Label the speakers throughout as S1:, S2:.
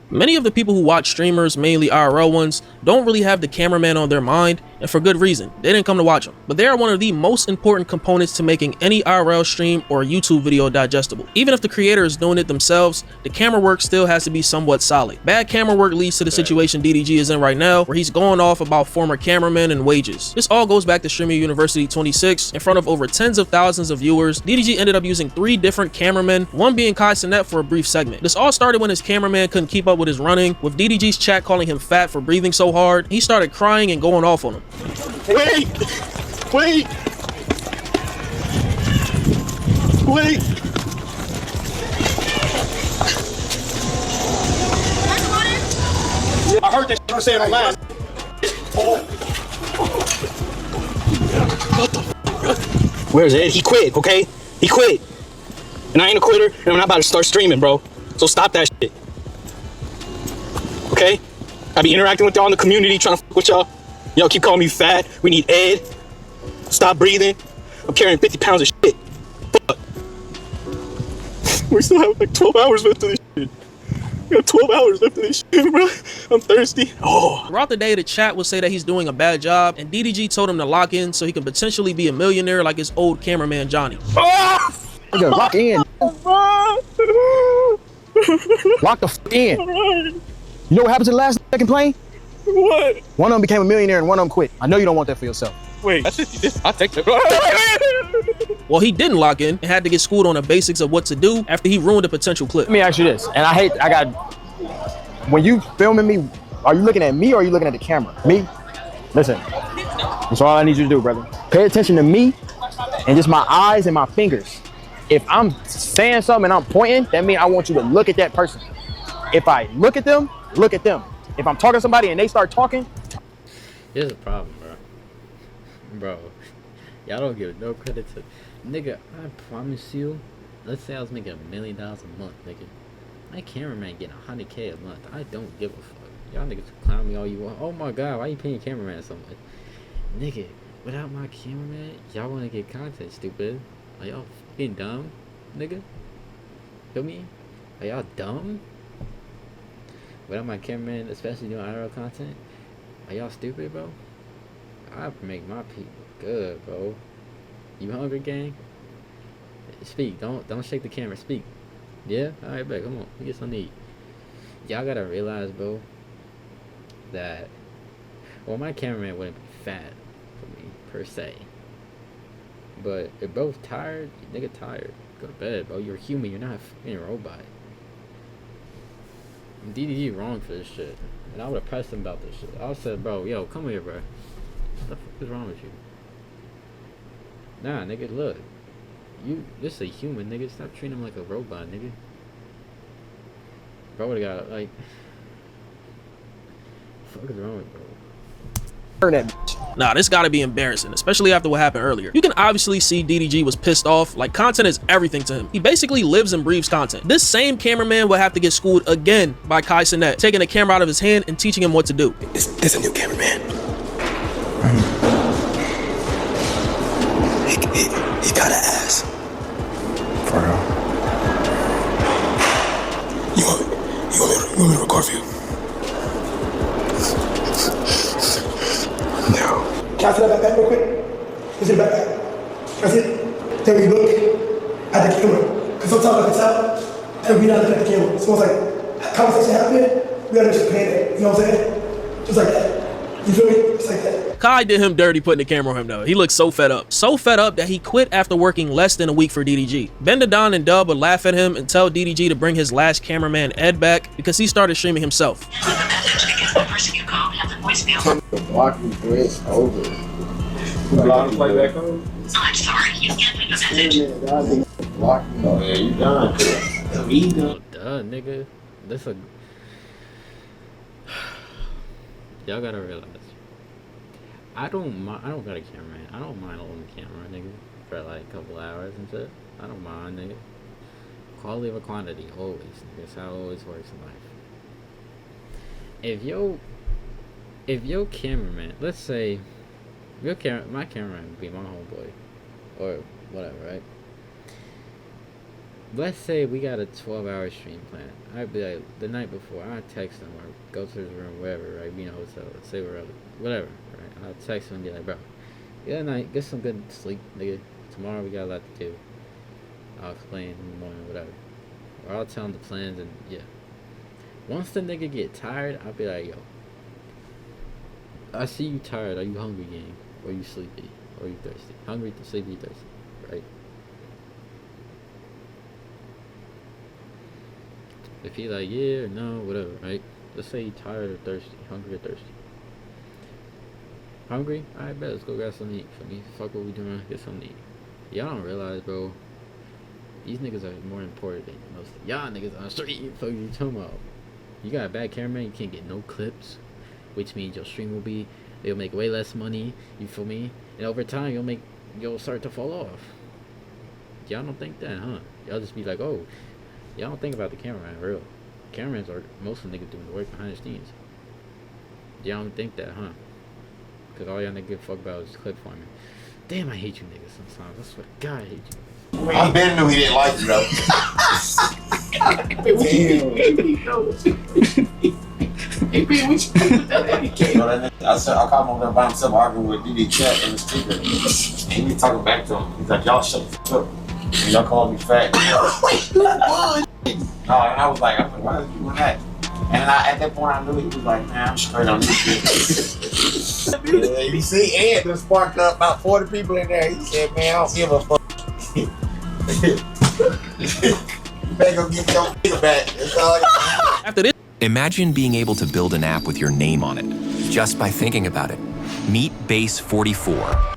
S1: Many of the people who watch streamers, mainly IRL ones, don't really have the cameraman on their mind, and for good reason. They didn't come to watch them. But they are one of the most important components to making any IRL stream or YouTube video digestible. Even if the creator is doing it themselves, the camera work still has to be somewhat solid. Bad camera work leads to the situation DDG is in right now, where he's going off about former cameramen and wages. This all goes back to Streaming University 26. In front of over tens of thousands of viewers, DDG ended up using 3 different cameramen, one being Kai Cenat for a brief segment. This all started when his cameraman couldn't keep up with his running, with DDG's chat calling him fat for breathing so hard. He started crying and going off on him.
S2: Wait! Wait! Wait! I heard that you saying on last. Where's Ed? He quit, okay? He quit. And I ain't a quitter, and I'm not about to start streaming, bro. So stop that shit. Okay? I be interacting with y'all in the community, trying to fuck with y'all. Y'all keep calling me fat. We need Ed. Stop breathing. I'm carrying 50 pounds of shit. Fuck. We still have like 12 hours left of this shit. We got 12 hours left of this shit, bro. I'm thirsty. Oh.
S1: Throughout the day, the chat would say that he's doing a bad job, and DDG told him to lock in so he can potentially be a millionaire like his old cameraman Johnny.
S2: Oh!
S3: Lock in. Lock the f in. You know what happened to the last second plane?
S2: What?
S3: One of them became a millionaire and one of them quit. I know you don't want that for yourself.
S2: Wait, that's 50. I'll take that.
S1: Well, he didn't lock in and had to get schooled on the basics of what to do after he ruined a potential clip.
S3: Let me ask you this, and when you filming me, are you looking at me or are you looking at the camera? Me? Listen, that's all I need you to do, brother. Pay attention to me and just my eyes and my fingers. If I'm saying something and I'm pointing, that means I want you to look at that person. If I look at them, look at them. If I'm talking to somebody and they start talking.
S4: Here's the problem, bro. Y'all don't give no credit to nigga. I promise you, let's say I was making $1 million a month, nigga. My cameraman getting $100K a month. I don't give a fuck. Y'all niggas clown me all you want. Oh my god, why you paying your cameraman so much? Nigga, without my cameraman, y'all wanna get content, stupid. Are y'all fucking dumb, nigga? Feel me? Are y'all dumb? Without my cameraman, especially doing IRL content, are y'all stupid, bro? I make my people good, bro. You hungry, gang? Speak. Don't shake the camera. Speak. Yeah? Alright, bet. Come on. We get something to eat. Y'all gotta realize, bro, that, well, my cameraman wouldn't be fat for me, per se. But if bro's tired, nigga tired. Go to bed, bro. You're human. You're not a fucking robot. DDG wrong for this shit. And I would have pressed him about this shit. I would have said, bro, yo, come here, bro. What the fuck is wrong with you? Nah, nigga, look. This a human, nigga. Stop treating him like a robot, nigga. Bro would've got, like... What the fuck is wrong with bro?
S1: Nah, this gotta be embarrassing, especially after what happened earlier. You can obviously see DDG was pissed off. Like, content is everything to him. He basically lives and breathes content. This same cameraman will have to get schooled again by Kai Cenat, taking the camera out of his hand and teaching him what to do.
S5: There's a new cameraman. He got an ass.
S6: For real?
S5: You want me to record for you? No.
S7: Can I see that backpack real quick? Can I see the backpack? Can I see it? Then we look at the camera. Because sometimes I can tell, and we're not looking at the camera. So it's like, conversation happening, we gotta just pay that. You know what I'm saying? Just like that. You feel me? Just like that.
S1: Kai did him dirty putting the camera on him though. He looked so fed up. So fed up that he quit after working less than a week for DDG. Bendadon and Dub would laugh at him and tell DDG to bring his last cameraman Ed back because he started streaming himself.
S8: Leave a message because the person you called has a voicemail.
S6: Blocking Grace over.
S9: Allow him to play back home?
S8: Oh, I'm sorry, you can't leave a message.
S6: Oh yeah, you done.
S4: He done. Duh, nigga. This a... Y'all gotta realize. I don't got a cameraman. I don't mind holding the camera, nigga, for like a couple hours and shit. I don't mind, nigga. Quality over quantity, always. Nigga. That's how it always works in life. If your cameraman, let's say, my cameraman would be my homeboy, or whatever, right? let's say we got a 12-hour stream plan. I'd be like, the night before, I'd text him or go to his room, wherever, right? Be in a hotel, let's say we're out, whatever, right? I'd text him and be like, bro, good night, get some good sleep, nigga. Tomorrow we got a lot to do. I'll explain in the morning, whatever. Or I'll tell him the plans and, yeah. Once the nigga get tired, I'll be like, yo, I see you tired. Are you hungry, gang? Or are you sleepy? Or are you thirsty? Hungry, sleepy, thirsty, right? If he like, yeah or no, whatever, right? Let's say he's tired or thirsty, hungry or thirsty. Hungry? Alright, bet, let's go grab something to eat. For me, fuck what we doing, get something to eat. Y'all don't realize, bro, these niggas are more important than most of y'all niggas on the street. Fuck you talking about? You got a bad cameraman, you can't get no clips, which means your stream it'll make way less money, you feel me? And over time, you'll start to fall off. Y'all don't think that, huh? Y'all just be like, oh, y'all don't think about the cameraman, real. Cameramans are, most of the niggas doing the work behind the scenes. Y'all don't think that, huh? Cause all y'all niggas give a fuck about is clip farming. Damn, I hate you niggas sometimes. I swear to God, I hate you.
S6: I Ben knew he didn't like you though. I caught him over there by himself arguing with DD Chat in the speaker. And he was talking back to him. He's like, y'all shut the fuck up. And y'all called me fat. No, and I was like, why are you doing that? And at that point, I knew he was like, man, I'm straight on this shit. Yeah, you see, Ed just sparked up about 40 people in there. He said, man, I don't give a fuck. You better go get your nigga back. That's all
S1: After this,
S10: imagine being able to build an app with your name on it, just by thinking about it. Meet Base 44.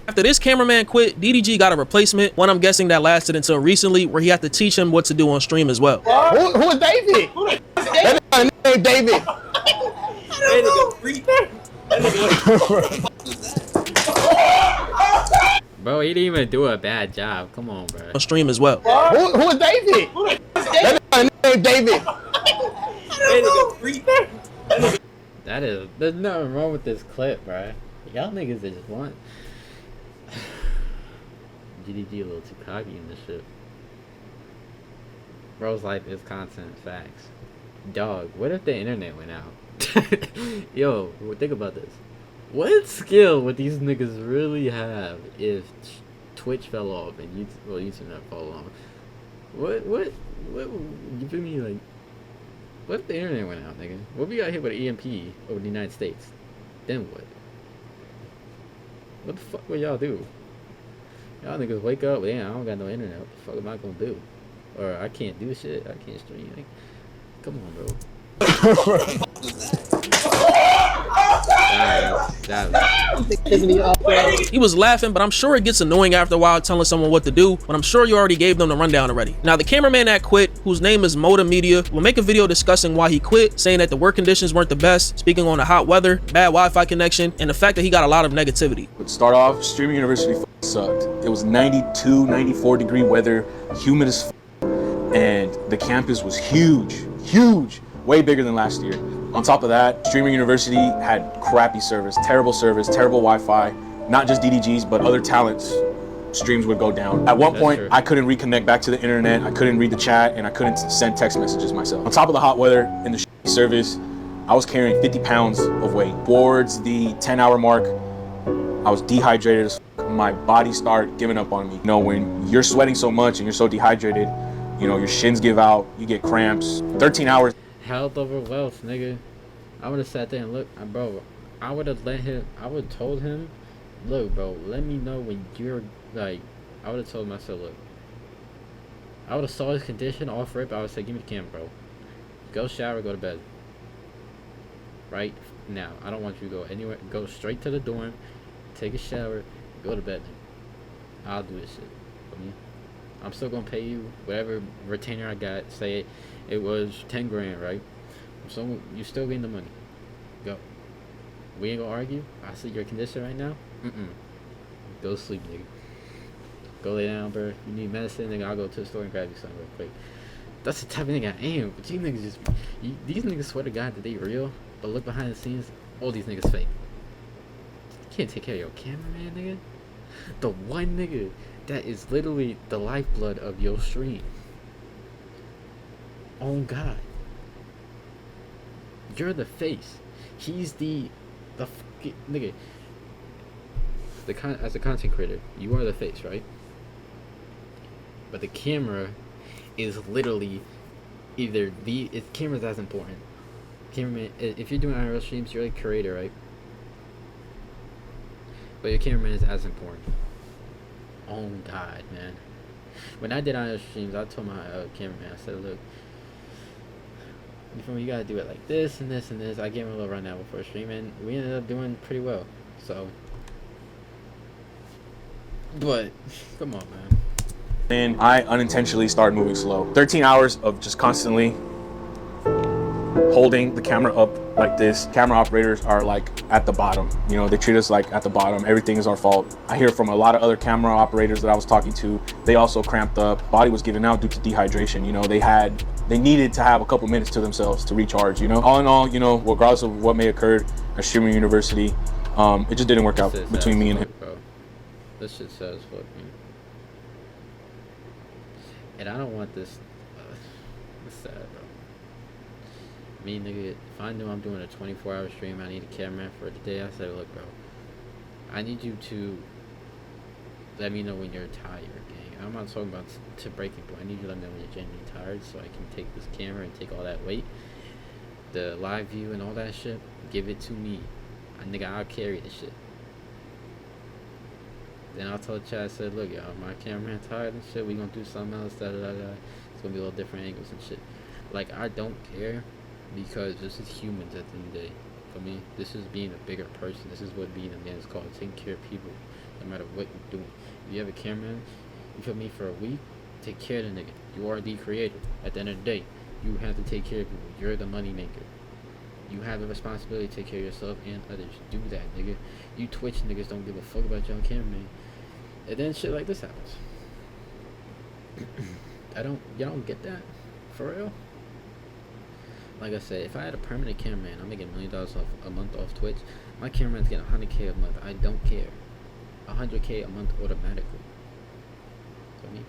S1: After this cameraman quit, DDG got a replacement, one I'm guessing that lasted until recently, where he had to teach him what to do on stream as well.
S3: Who is David? That name David.
S4: Bro, he didn't even do a bad job. Come on, bro.
S1: On stream as well.
S3: Who is David? That name David.
S4: There's nothing wrong with this clip, bro. Y'all niggas just want GDG a little too cocky in this shit. Bro's life is content, facts. Dog, what if the internet went out? Yo, think about this. What skill would these niggas really have if Twitch fell off and YouTube not fall off? What, you feel me? Like, what if the internet went out, nigga? What if we got hit with an EMP over the United States? Then what? What the fuck would y'all do? Y'all niggas wake up, damn, I don't got no internet. What the fuck am I gonna do? Or I can't do shit, I can't stream. Like, come on, bro.
S1: He was laughing, but I'm sure it gets annoying after a while telling someone what to do, but I'm sure you already gave them the rundown already. Now, the cameraman that quit, whose name is Moda Media, will make a video discussing why he quit, saying that the work conditions weren't the best, speaking on the hot weather, bad Wi-Fi connection, and the fact that he got a lot of negativity.
S11: Let's start off, Streaming University sucked. It was 92, 94 degree weather, humid as f, and the campus was huge, way bigger than last year. On top of that, Streaming University had crappy service, terrible Wi-Fi, not just DDG's, but other talents' streams would go down. At one point, I couldn't reconnect back to the internet, I couldn't read the chat, and I couldn't send text messages myself. On top of the hot weather and the service, I was carrying 50 pounds of weight. Towards the 10-hour mark, I was dehydrated as f. My body started giving up on me. You know, when you're sweating so much and you're so dehydrated, you know, your shins give out, you get cramps. 13 hours.
S4: Health over wealth, nigga. I would have sat there and looked, bro. I would have told him, look, bro, let me know when you're like. I would have told myself, look. I would have saw his condition off rip. I would say, give me the camera, bro. Go shower, go to bed. Right now, I don't want you to go anywhere. Go straight to the dorm, take a shower, go to bed. I'll do this shit. I mean, I'm still gonna pay you whatever retainer I got. Say it was 10 grand, right? So you still getting the money. Go. We ain't gonna argue. I see your condition right now. Go sleep, nigga. Go lay down, bro. You need medicine, nigga. I'll go to the store and grab you something real quick. That's the type of nigga I am. But you niggas these niggas swear to God that they real, but look behind the scenes, all these niggas fake. You can't take care of your cameraman, nigga. The one nigga that is literally the lifeblood of your stream. Oh God. You're the face. He's the fucking nigga. As a content creator, you are the face, right? But the camera is literally either camera's as important. Cameraman, if you're doing IRL streams, you're a creator, right? But your cameraman is as important. Oh God, man. When I did IRL streams, I told my cameraman, I said, look, you feel me? You gotta do it like this and this and this. I gave him a little rundown before stream, and we ended up doing pretty well. So, but come on, man.
S11: And I unintentionally started moving slow. 13 hours of just constantly holding the camera up like this. Camera operators are like at the bottom. You know, they treat us like at the bottom. Everything is our fault. I hear from a lot of other camera operators that I was talking to. They also cramped up. Body was giving out due to dehydration. You know, they needed to have a couple minutes to themselves to recharge. You know, all in all, you know, regardless of what may occur at Streaming University, it just didn't work out between me and him.
S4: Bro. This shit sad as fuck, man. And I don't want this. It's sad, bro. Me, nigga, if I knew I'm doing a 24-hour stream, I need a cameraman for the day. I said, look, bro, I need you to let me know when you're tired, gang. I'm not talking about to breaking point. I need you to let me know when you're genuinely tired so I can take this camera and take all that weight, the live view and all that shit, give it to me. Nigga, I'll carry this shit. Then I told Chad, I said, look, y'all, my cameraman tired and shit. We gonna do something else, da da da da. It's gonna be a little different angles and shit. Like, I don't care because this is humans at the end of the day. For me, this is being a bigger person. This is what being a man is called. Taking care of people, no matter what you're doing. If you have a cameraman, you feel me, for a week, take care of the nigga. You are the creator. At the end of the day, you have to take care of people. You're the money maker. You have a responsibility to take care of yourself and others. Do that, nigga. You Twitch niggas don't give a fuck about your cameraman. And then shit like this happens. Y'all don't get that? For real? Like I said, if I had a permanent cameraman, I'm making $1 million a month off Twitch. My cameraman's getting $100K a month. I don't care. $100K a month automatically. Feel me?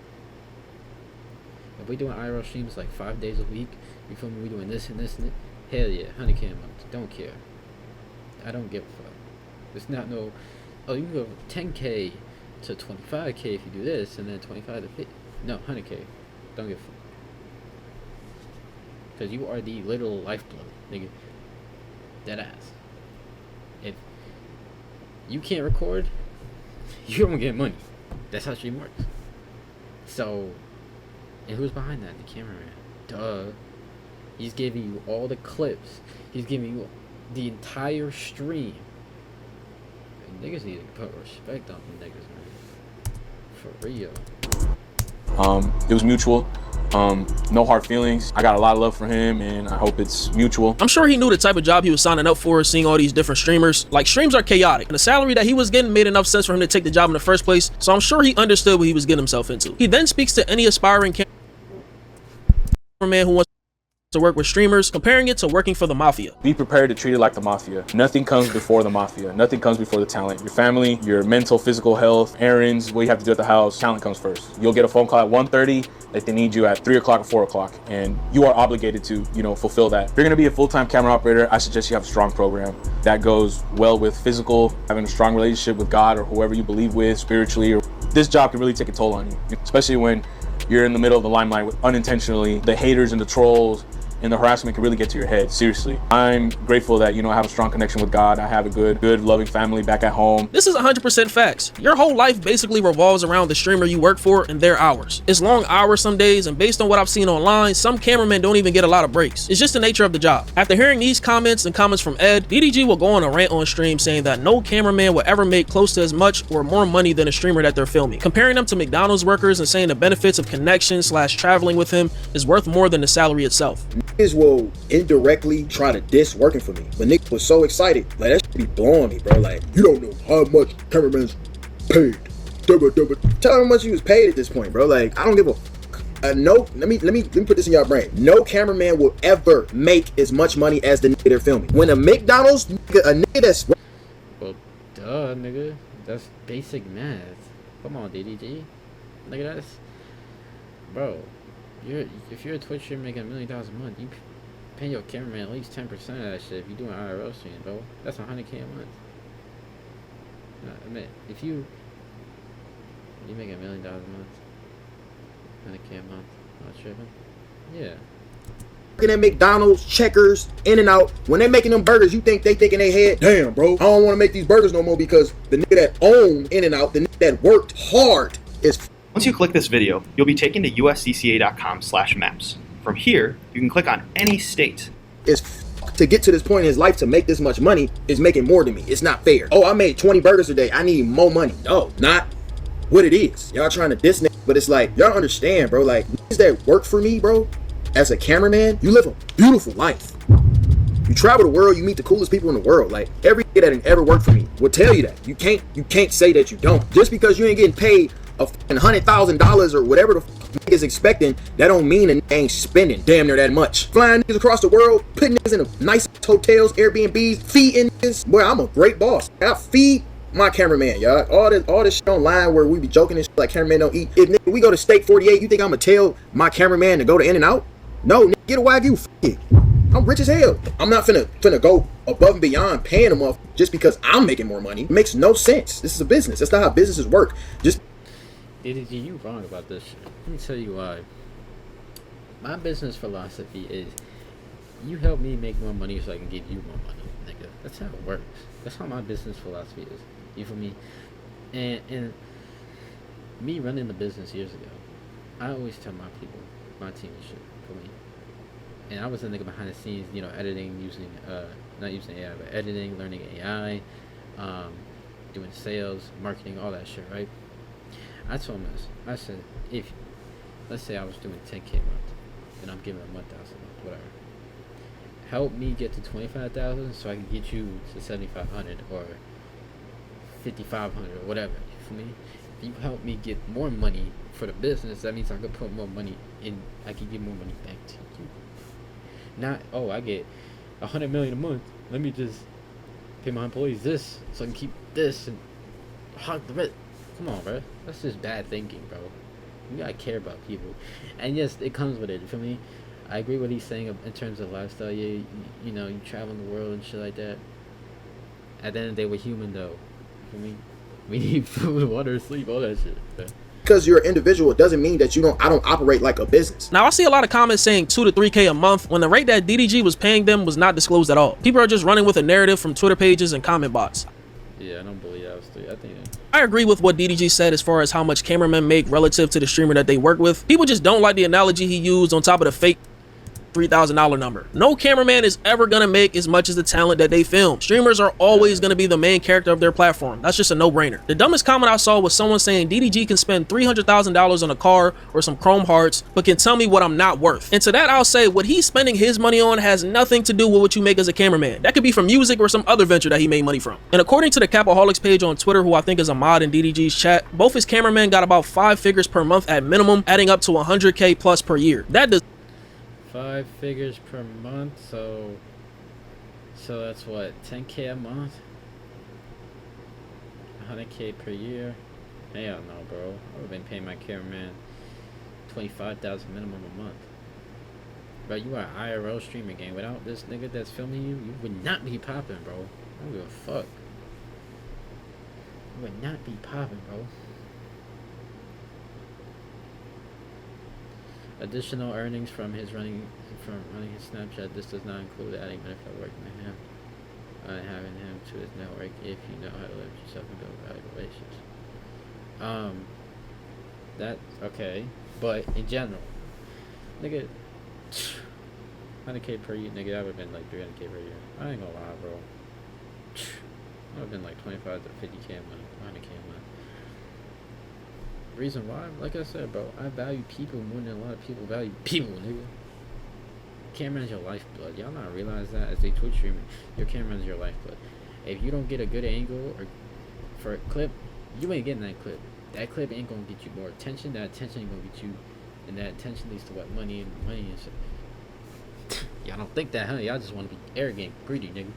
S4: If we doing IRL streams like 5 days a week, you feel me? We doing this and this and that. Hell yeah, $100K a month. Don't care. I don't give a fuck. It's not no, oh, you can go 10K to 25K if you do this, and then 25 to 50. No, 100K. Don't give a fuck. Because you are the literal lifeblood, nigga. Dead ass. If you can't record, you don't get money. That's how stream works. So, and who's behind that? The cameraman. Duh. He's giving you all the clips. He's giving you the entire stream. And niggas need to put respect on them niggas, man. For real.
S11: It was mutual. No hard feelings. I got a lot of love for him, and I hope it's mutual.
S1: I'm sure he knew the type of job he was signing up for, seeing all these different streamers. Like, streams are chaotic, and the salary that he was getting made enough sense for him to take the job in the first place, so I'm sure he understood what he was getting himself into. He then speaks to any aspiring cameraman who wants to work with streamers, comparing it to working for the mafia.
S11: Be prepared to treat it like the mafia. Nothing comes before the mafia. Nothing comes before the talent. Your family, your mental, physical health, errands, what you have to do at the house, talent comes first. You'll get a phone call at 1:30 that they need you at 3 o'clock or 4 o'clock, and you are obligated to, fulfill that. If you're gonna be a full-time camera operator, I suggest you have a strong program that goes well with physical, having a strong relationship with God or whoever you believe with spiritually. This job can really take a toll on you, especially when you're in the middle of the limelight with unintentionally the haters and the trolls, and the harassment can really get to your head. Seriously. I'm grateful that, I have a strong connection with God. I have a good, loving family back at home.
S1: This is 100% facts. Your whole life basically revolves around the streamer you work for and their hours. It's long hours some days, and based on what I've seen online, some cameramen don't even get a lot of breaks. It's just the nature of the job. After hearing these comments and comments from Ed, DDG will go on a rant on stream saying that no cameraman will ever make close to as much or more money than a streamer that they're filming, comparing them to McDonald's workers and saying the benefits of connection/traveling with him is worth more than the salary itself.
S3: Niggas will indirectly try to diss working for me, but niggas was so excited, like that shit be blowing me, bro. Like, you don't know how much cameraman's paid. Tell him how much he was paid at this point, bro. Like, I don't give a no. Let me put this in your brain. No cameraman will ever make as much money as the nigga they're filming. When a McDonald's nigga, a nigga that's
S4: well, duh, nigga. That's basic math. Come on, DDG. Nigga, that's, bro. If you're a Twitch streamer making $1 million a month, you pay your cameraman at least 10% of that shit. If you doing IRL stream, bro, that's $100K a month. I mean, if you make $1 million a month, $100K a month, not tripping. Yeah.
S3: Working at McDonald's, Checkers, In-N-Out, when they're making them burgers, you think they think in their head, damn, bro, I don't want to make these burgers no more because the nigga that owned In-N-Out, the nigga that worked hard is.
S12: Once you click this video, you'll be taken to uscca.com/maps. From here, you can click on any state.
S3: To get to this point in his life to make this much money is making more than me. It's not fair. Oh, I made 20 burgers a day. I need more money. No, not what it is. Y'all trying to diss niggas, but it's like, y'all understand, bro. Like, niggas that work for me, bro, as a cameraman, you live a beautiful life. You travel the world, you meet the coolest people in the world. Like, every nigga that ever worked for me will tell you that. You can't say that you don't. Just because you ain't getting paid $100,000 or whatever the niggas expecting, that don't mean a nigga ain't spending damn near that much. Flying niggas across the world, putting niggas in nice hotels, Airbnbs, feeding niggas. Boy, I'm a great boss. I feed my cameraman, y'all. All this shit online where we be joking and shit like cameraman don't eat. If nigga, we go to Steak 48, you think I'm gonna tell my cameraman to go to In-N-Out? No, nigga, get a Wagyu. F it. I'm rich as hell. I'm not finna go above and beyond paying them off just because I'm making more money. It makes no sense. This is a business. That's not how businesses work. Just
S4: DDG, you wrong about this shit. Let me tell you why. My business philosophy is you help me make more money so I can give you more money, nigga. That's how it works. That's how my business philosophy is. You feel me? And me running the business years ago, I always tell my people, my team and shit, for me. And I was a nigga behind the scenes, you know, editing, using, not using AI, but editing, learning AI, doing sales, marketing, all that shit, right? I told him this. I said, if, let's say I was doing 10K a month, and I'm giving a month, whatever. Help me get to 25,000 so I can get you to 7,500 or 5,500 or whatever. You feel me? If you help me get more money for the business, that means I could put more money in. I can give more money back to you. Not, oh, I get 100 million a month. Let me just pay my employees this so I can keep this and hog the rest. Come on, bro. That's just bad thinking, bro. You gotta care about people. And yes, it comes with it. You feel me? I agree with what he's saying in terms of lifestyle. Yeah, you know, you travel the world and shit like that. At the end of the day, we're human, though. You feel me? We need food, water, sleep, all that shit. Bro.
S3: Because you're an individual, it doesn't mean that I don't operate like a business.
S1: Now, I see a lot of comments saying 2 to 3K a month when the rate that DDG was paying them was not disclosed at all. People are just running with a narrative from Twitter pages and comment bots.
S4: Yeah, I don't believe that was 3. I think that.
S1: I agree with what DDG said as far as how much cameramen make relative to the streamer that they work with. People just don't like the analogy he used on top of the fake $3,000 number. No cameraman is ever gonna make as much as the talent that they film. Streamers are always gonna be the main character of their platform. That's just a no-brainer. The dumbest comment I saw was someone saying DDG can spend $300,000 on a car or some chrome hearts, but can tell me what I'm not worth. And to that I'll say, what he's spending his money on has nothing to do with what you make as a cameraman. That could be from music or some other venture that he made money from. And according to the Capaholics page on Twitter, who I think is a mod in DDG's chat, both his cameramen got about 5 figures per month at minimum, adding up to 100K plus per year. That does
S4: 5 figures per month, so that's what, 10K a month, 100K per year. Hell no, bro. I would've been paying my cameraman $25,000 minimum a month. Bro, you are an IRL streamer game. Without this nigga that's filming you, you would not be popping, bro. I don't give a fuck. You would not be popping, bro. Additional earnings from running his Snapchat. This does not include adding benefit working with him, having him to his network if you know how to lift yourself and build valuable relationships. That's okay, but in general, nigga, 100K per year, nigga, that would've been like 300K per year. I ain't gonna lie, bro. That would've been like 25 to 50K a month, 100K a month. Reason why, like I said, bro, I value people more than a lot of people value people, nigga. Camera's your lifeblood. Y'all not realize that as a Twitch streamer, your camera's your lifeblood. If you don't get a good angle or for a clip, you ain't getting that clip. That clip ain't gonna get you more attention. That attention ain't gonna get you, and that attention leads to what? Money and shit. Y'all don't think that, huh? Y'all just want to be arrogant, greedy, nigga.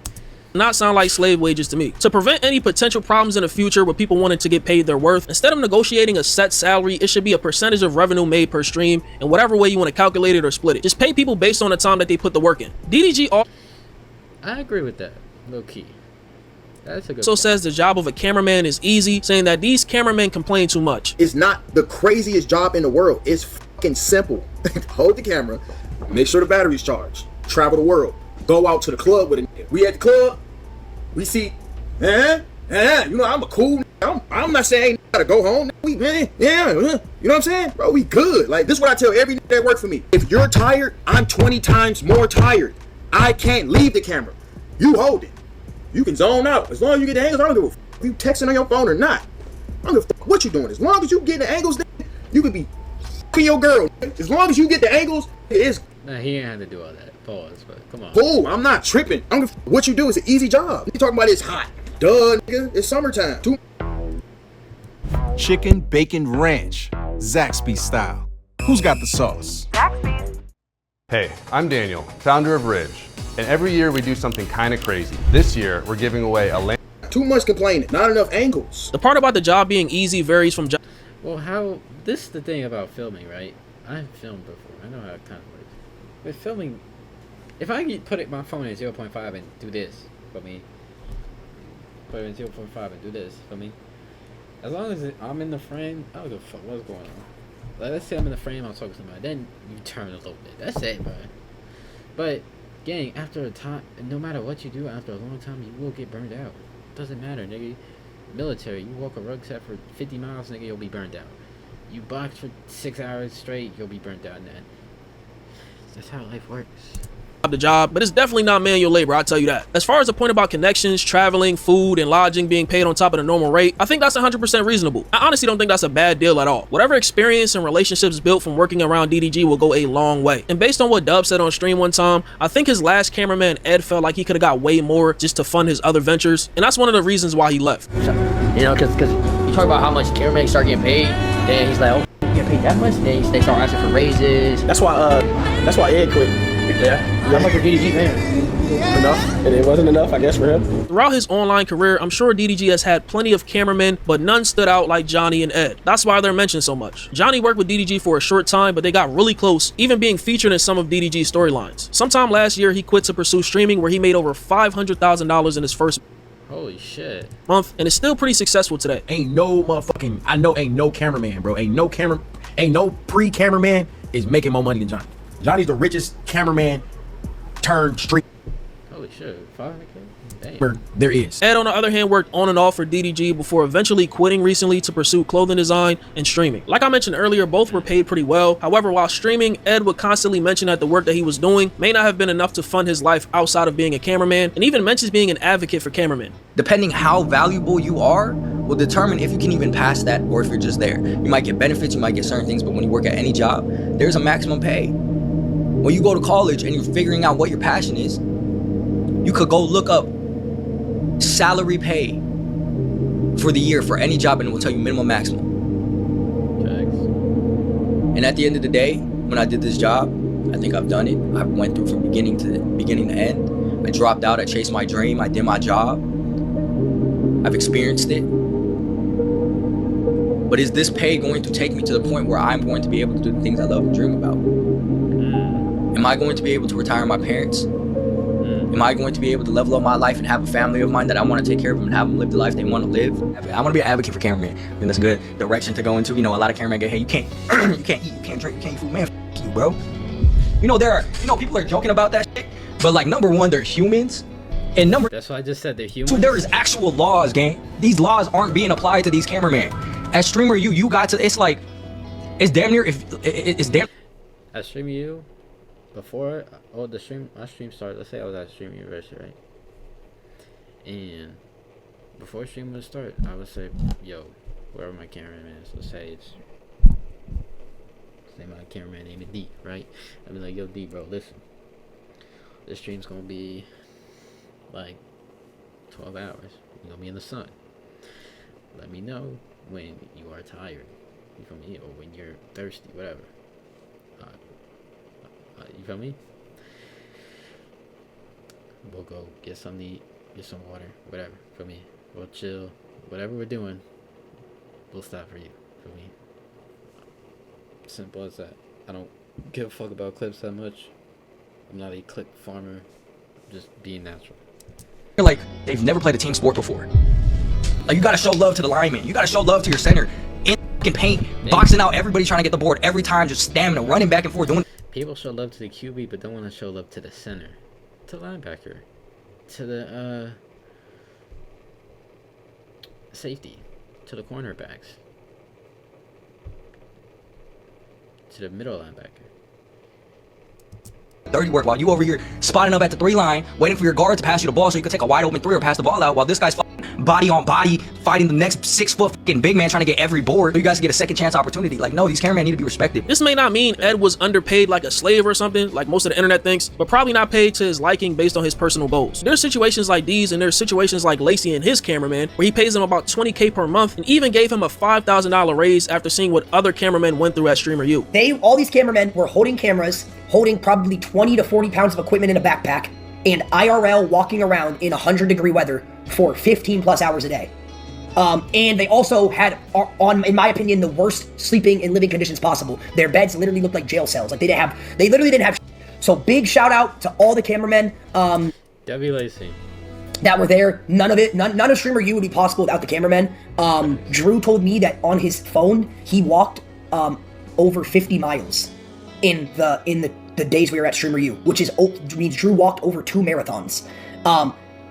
S1: not sound like slave wages to me. To prevent any potential problems in the future with people wanting to get paid their worth, instead of negotiating a set salary, it should be a percentage of revenue made per stream, and whatever way you want to calculate it or split it. Just pay people based on the time that they put the work in.
S4: I agree with that, low key. That's a good
S1: also
S4: point.
S1: says the job of a cameraman is easy, saying that these cameramen complain too much.
S3: It's not the craziest job in the world. It's fucking simple. Hold the camera, make sure the battery's charged, travel the world, go out to the club with it. We at the club, we see, you know, I'm a cool, I'm not saying gotta go home. We, man, yeah, you know what I'm saying? Bro, we good. Like, this is what I tell every nigga that work for me. If you're tired, I'm 20 times more tired. I can't leave the camera. You hold it. You can zone out. As long as you get the angles, I don't give a f if you texting on your phone or not. I don't give a f what you doing. As long as you get the angles, you could be f***ing your girl. As long as you get the angles, it is.
S4: Nah, he ain't had to do all that. Pause, but come on.
S3: Cool, I'm not tripping. I don't give a f what you do. It's an easy job. You talking about it's hot. Duh, nigga. It's summertime.
S13: Chicken bacon ranch, Zaxby style. Who's got the sauce?
S14: Hey, I'm Daniel, founder of Ridge, and every year we do something kind of crazy. This year, we're giving away a land.
S3: Too much complaining, not enough angles.
S1: The part about the job being easy varies from job.
S4: Well, this is the thing about filming, right? I've filmed before. I know how it kind of works. With filming, if I put my phone at 0.5 and do this for me, put it in 0.5 and do this for me, as long as I'm in the frame, I don't give a fuck what's going on. Like, let's say I'm in the frame, I'm talking to somebody, then you turn a little bit. That's it, bro. But, gang, after a time, no matter what you do, after a long time, you will get burned out. Doesn't matter, nigga. Military, you walk a rucksack for 50 miles, nigga, you'll be burned out. You box for 6 hours straight, you'll be burnt out, man. That's how life works.
S1: The job, but it's definitely not manual labor, I'll tell you that. As far as the point about connections, traveling, food, and lodging being paid on top of the normal rate, I think that's 100% reasonable. I honestly don't think that's a bad deal at all. Whatever experience and relationships built from working around DDG will go a long way. And based on what Dub said on stream one time, I think his last cameraman Ed felt like he could have got way more just to fund his other ventures, and that's one of the reasons why he left.
S15: You know, because you talk about how much cameramen start getting paid, then he's like, oh, you get paid that much? Then they start asking for raises.
S2: That's why Ed quit. Yeah, I'm like a DDG fan. Enough. And it wasn't enough, I guess, for him.
S1: Throughout his online career, I'm sure DDG has had plenty of cameramen, but none stood out like Johnny and Ed. That's why they're mentioned so much. Johnny worked with DDG for a short time, but they got really close, even being featured in some of DDG's storylines. Sometime last year, he quit to pursue streaming, where he made over $500,000 in his first
S4: Holy shit.
S1: month, and is still pretty successful today.
S16: Ain't no motherfucking, I know ain't no cameraman, bro. Ain't no pre-cameraman is making more money than Johnny. Johnny's the richest cameraman turned street.
S4: Holy shit, 500K?
S16: Damn. There is.
S1: Ed, on the other hand, worked on and off for DDG before eventually quitting recently to pursue clothing design and streaming. Like I mentioned earlier, both were paid pretty well. However, while streaming, Ed would constantly mention that the work that he was doing may not have been enough to fund his life outside of being a cameraman, and even mentions being an advocate for cameramen.
S15: Depending how valuable you are will determine if you can even pass that or if you're just there. You might get benefits, you might get certain things, but when you work at any job, there's a maximum pay. When you go to college and you're figuring out what your passion is, you could go look up salary pay for the year for any job and it will tell you minimum, maximum.
S4: Thanks.
S15: And at the end of the day, when I did this job, I think I've done it. I went through from beginning to end. I dropped out, I chased my dream, I did my job. I've experienced it. But is this pay going to take me to the point where I'm going to be able to do the things I love and dream about? Am I going to be able to retire my parents? Am I going to be able to level up my life and have a family of mine that I want to take care of them and have them live the life they want to live? I want to be an advocate for cameramen. I think that's a good direction to go into. You know, a lot of cameramen go, hey, you can't you can't eat, you can't drink, you can't eat food. Man, f you, bro. You know, people are joking about that shit, but like, number one, they're humans. And
S4: that's why I just said they're humans.
S15: So there is actual laws, gang. These laws aren't being applied to these cameramen. As streamer, you got to, it's like, it's damn near, it's damn.
S4: As streamer you, before my stream started, let's say I was at Stream University, right? And before stream would start, I would say, yo, whoever my cameraman is, let's say my cameraman name is D, right? I'd be like, yo, D, bro, listen. This stream's gonna be like 12 hours. You're gonna be in the sun. Let me know when you are tired. You feel me? Or when you're thirsty, whatever. You feel me? We'll go get something to eat. get some water, whatever, for me. We'll chill. Whatever we're doing, we'll stop for you, for me. Simple as that. I don't give a fuck about clips that much. I'm not a clip farmer. I'm just being natural.
S15: Like, they've never played a team sport before. Like, you gotta show love to the lineman. You gotta show love to your center. In fucking paint, boxing out everybody trying to get the board every time, just stamina, running back and forth, doing.
S4: People show love to the QB, but don't want to show love to the center, to the linebacker, to the safety, to the cornerbacks, to the middle linebacker.
S15: Dirty work while you over here spotting up at the 3 line, waiting for your guard to pass you the ball so you can take a wide open 3 or pass the ball out, while this guy's body on body fighting the next 6 foot fucking big man trying to get every board so you guys get a second chance opportunity. Like, no, these cameramen need to be respected.
S1: This may not mean Ed was underpaid like a slave or something, like most of the internet thinks, but probably not paid to his liking based on his personal goals. There's situations like these, and there's situations like Lacey and his cameraman, where he pays him about $20K per month and even gave him a $5,000 raise after seeing what other cameramen went through at Streamer U.
S17: All these cameramen were holding cameras, holding probably 20 to 40 pounds of equipment in a backpack, and IRL walking around in 100-degree weather for 15 plus hours a day. And they also had, in my opinion, the worst sleeping and living conditions possible. Their beds literally looked like jail cells. Like they literally didn't have. So big shout out to all the cameramen.
S4: W. Lacey.
S17: That were there. None of Streamer U would be possible without the cameramen. Drew told me that on his phone he walked over 50 miles in the days we were at Streamer U, which means Drew walked over 2 marathons.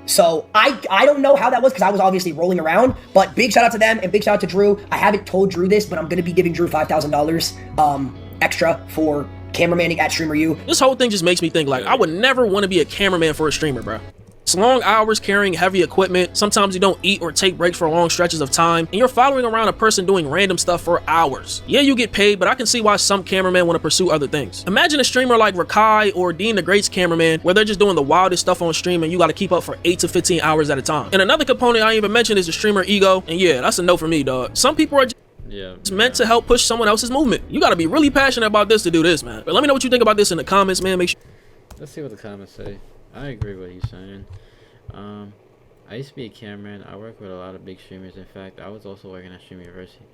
S17: So I don't know how that was because I was obviously rolling around, but big shout out to them and big shout out to Drew. I haven't told Drew this, but I'm going to be giving Drew $5,000 extra for cameramaning at Streamer U.
S1: This whole thing just makes me think like I would never want to be a cameraman for a streamer, bro. It's long hours carrying heavy equipment. Sometimes you don't eat or take breaks for long stretches of time, and you're following around a person doing random stuff for hours. Yeah, you get paid, but I can see why some cameramen want to pursue other things. Imagine a streamer like Rakai or Dean the Great's cameraman, where they're just doing the wildest stuff on stream and you got to keep up for 8 to 15 hours at a time. And another component I ain't even mentioned is the streamer ego, and yeah, that's a no for me, dog. Some people are it's meant to help push someone else's movement. You got to be really passionate about this to do this, man. But let me know what you think about this in the comments, man. Make sure.
S4: Let's see what the comments say. I agree with what he's saying. I used to be a cameraman. I work with a lot of big streamers. In fact, I was also working at Stream University.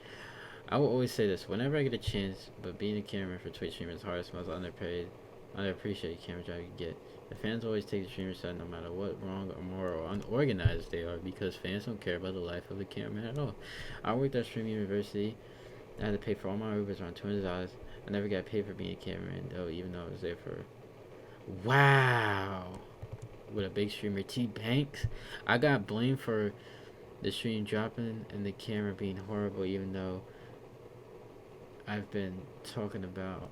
S4: I will always say this whenever I get a chance, but being a cameraman for Twitch streamers is the hardest, most underpaid, underappreciated camera job you can get. The fans always take the streamer side no matter what wrong or more or unorganized they are, because fans don't care about the life of the cameraman at all. I worked at Stream University. I had to pay for all my Ubers around $200. I never got paid for being a cameraman though, even though I was there for with a big streamer, T Banks. I got blamed for the stream dropping and the camera being horrible, even though I've been talking about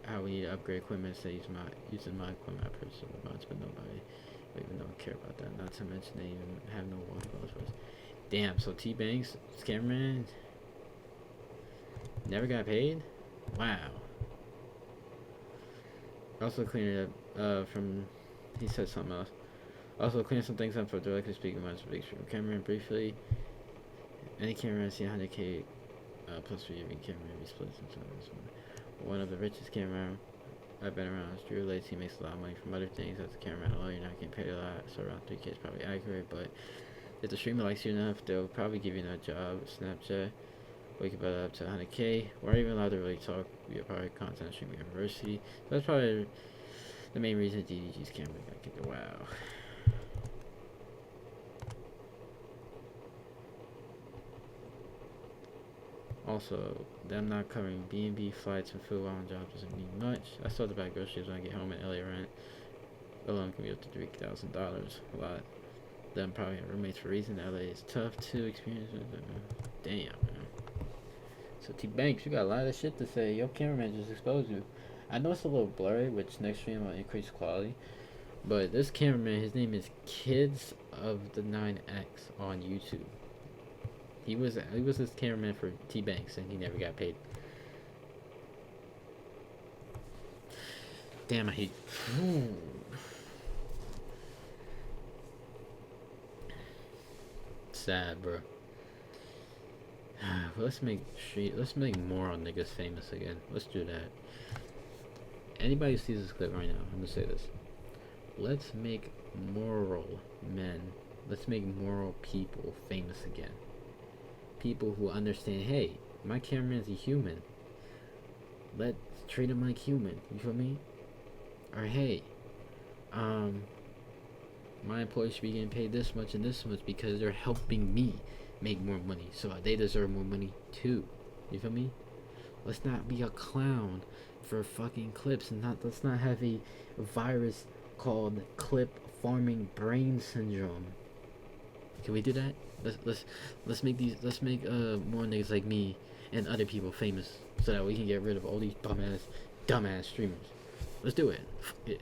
S4: how we need to upgrade equipment instead of using my equipment I purchased in the months, but nobody even don't care about that. Not to mention they even have no water bottles for us. Damn, so T Banks, cameraman, never got paid? Wow. Also cleaning up from he said something else. Also cleaning some things up for directly speaking much big stream. Cameraman briefly. Any cameraman see 100K plus for you being cameraman be split into one of the richest cameramen I've been around is Drew Lacey. Makes a lot of money from other things. As a cameraman alone, you're not getting paid a lot, so around 3K is probably accurate, but if the streamer likes you enough, they'll probably give you another job. Snapchat, we could build up to 100K. We're even allowed to really talk via probably content at Stream University. So that's probably the main reason DDG's camera got kicked. Wow. Also, them not covering B&B flights and food while on job doesn't mean much. I still have to buy groceries when I get home, and LA rent alone can be up to $3,000. A lot. Them probably have roommates for a reason. LA is tough to experience. Damn, man. So T Banks, you got a lot of shit to say. Your cameraman just exposed you. I know it's a little blurry, which next stream will increase quality. But this cameraman, his name is Kids of the 9X on YouTube. He was this cameraman for T Banks, and he never got paid. Damn, I hate. Sad, bro. But let's make moral niggas famous again. Let's do that. Anybody who sees this clip right now, I'm gonna say this. let's make moral men, let's make moral people famous again. People who understand, hey, my cameraman's a human. Let's treat him like human. You feel me? Or hey, my employees should be getting paid this much and this much because they're helping me make more money, so they deserve more money too. You feel me? Let's not be a clown for fucking clips, and let's not have a virus called clip farming brain syndrome. Can we do that? Let's make more niggas like me and other people famous so that we can get rid of all these dumbass streamers. Let's do it. Fuck it.